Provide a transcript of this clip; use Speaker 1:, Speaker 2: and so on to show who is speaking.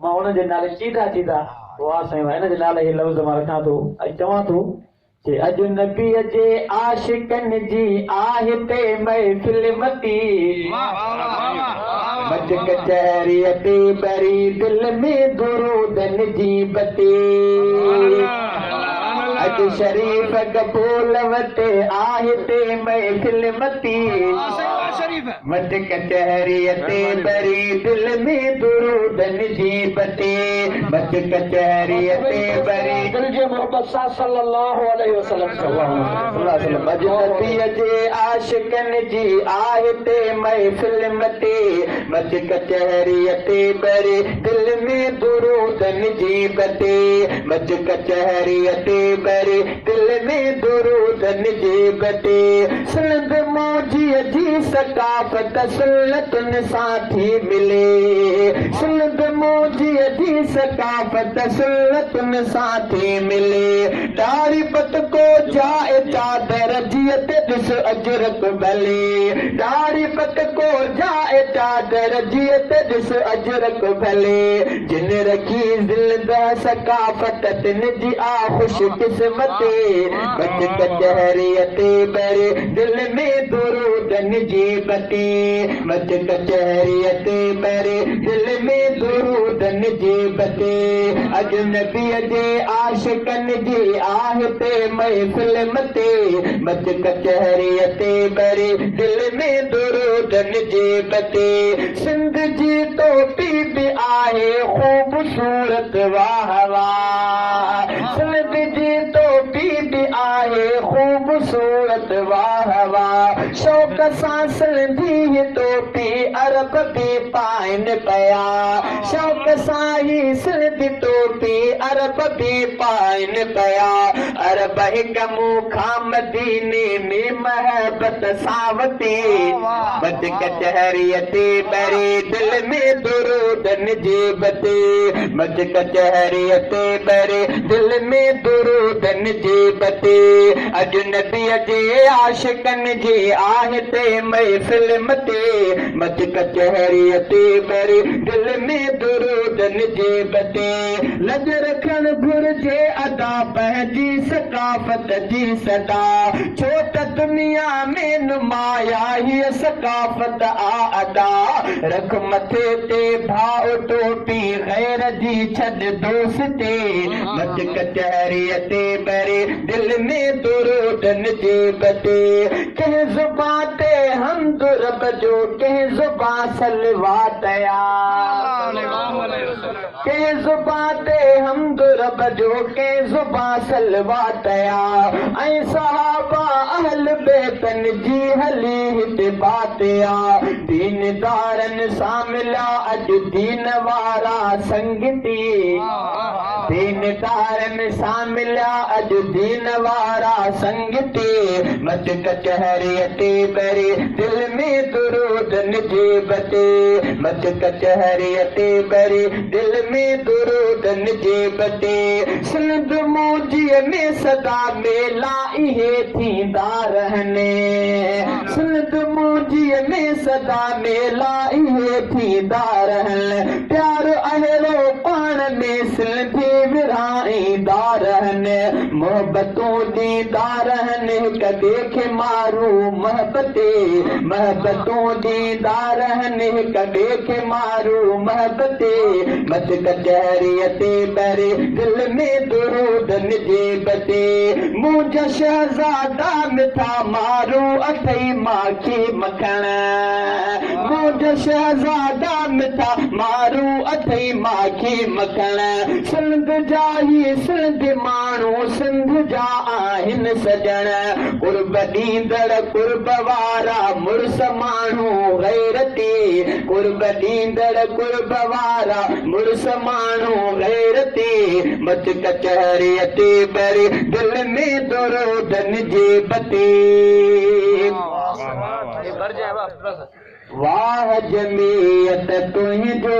Speaker 1: मां उन जे नाले चीदा चीदा वाह साईं हिन जे नाले हीअ लफ़्ज़ मां रखां थो ऐं चवां थो कि अॼु नबीअ जे आशिकनि जी आहे ते महफ़िल मती मच कचहरीअ ते बरी दिल में दुरूदनि जी बती अॼु शरीफ़ कबूल वटे आहे ते महफ़िल मती मच कचहरीअ ते बरी दिल में दुरूदनि जी बती मच कचहरीअ ते बरी दिल जे मोहब्बत सां सल्लल्लाहु अलैहि वसल्लम अॼु नबीअ जे आशिकनि जी आहे ते महफ़िल मती मच कचहरीअ ते बरी दिल में दुरूदनि जी बती मच कचहरीअ ते बरी दिल में दुरूदनि जी बती सिंध मौजीअ जी सकाफ़त सुन्नतुनि सां थी मिले सिंध मौजीअ जी सकाफ़त सुन्नतुनि सां थी मिले दाढ़ी पत को जाए चादर जीअ ते ॾिस अजरक भले दाढ़ी पत को जाए चादर जीअ ते ॾिस अजरक भले जिन रखी ज़िंदा सकाफ़त तिन जी आ ख़ुश क़िस्मती बच कचहरीअ ते बरी दिल में दुरूदनि जी बती मच कचहरीअ ते बरी दिल में दुरूदनि जी बती अॼु नबीअ जे आशिकनि जी आहे ते महफ़िल मती मच कचहरीअ ते बरी दिल में दुरूदनि जी बती सिंध जी टोपी बि आहे ख़ूबसूरत वाह वाह सिंध जी टोपी बि आहे ख़ूबसूरत वाह वाह शौक़ सां सिंधी टोपी अरब बि पाइनि पिया शौक़ सां ही सिंधी टोपी अरब बि पाइनि पिया अरब हिक मूंखां मदीने में महबत सां वती बच कचहरीअ ते बरी दिल में दुरूदनि जी बती मच कचहरीअ ते बरी दिल में दुरूदनि जी बती अॼु नबीअ जे आशिकनि जी आहे ते महफ़िल मती मच कचहरीअ ते बरी दिल में दुरूदनि जी बती लज रखण घुरिजे अदा पंहिंजी सकाफ़त जी सदा छो त दुनिया में नुमाया हीअ सकाफ़त आ अदा रख मथे ते भाउ टोपी ग़ैर जी छॾ दोस्ती मच कचहरीअ ते बरी दिल में दुरूदनि जी बती कंहिं ज़ुबान ते हम्द रब जो कंहिं ज़ुबान सलवात कंहिं ज़ुबान ते हम्द रब जो कंहिं ज़ुबान सलवात ऐं सहाबा अहल बैतनि जी हली हिते बात दीनदारनि सां मिलिया अॼु दीन वारा संगती दीनदारनि सां मिलिया अॼु दीन वारा संगती मच कचहरीअ ते बरी दिल में दुरूदनि जी बती मच कचहरीअ ते बरी दिल में दुरूदनि जी बती सिंध मौजीअ में सदा मेला इहे थींदा रहनि सिंध मौजीअ में सदा मेला इहे थींदा रहनि प्यार अहिड़ो पाण में सिंधी विरहाईंदा रहनि मोहबतूं ॾींदा रहनि हिक ॿिए खे मारू महबतूं ॾींदा रहनि हिक ॿिए खे मारू महबते मच कचहरीअ ते बरी दिल में दुरूदनि जी बती मुंहिंजा शहज़ादा मिठा मारू अथई माखी मखण मुंहिंजा शहज़ादा मिठा मारू अथई माखी मखण सिंध जा ही सिंध माण्हू सिंध जा आहिनि सजण कुर्ब ॾींदड़ कुर्ब वारा मुड़ुस माण्हू गैरती कुर्ब ॾींदड़ कुर्ब वारा मुड़ुस माण्हू गैरती मच कचहरीअ ते बरी दिल में दुरूदनि जी बती वाह जमीयत तुंहिंजो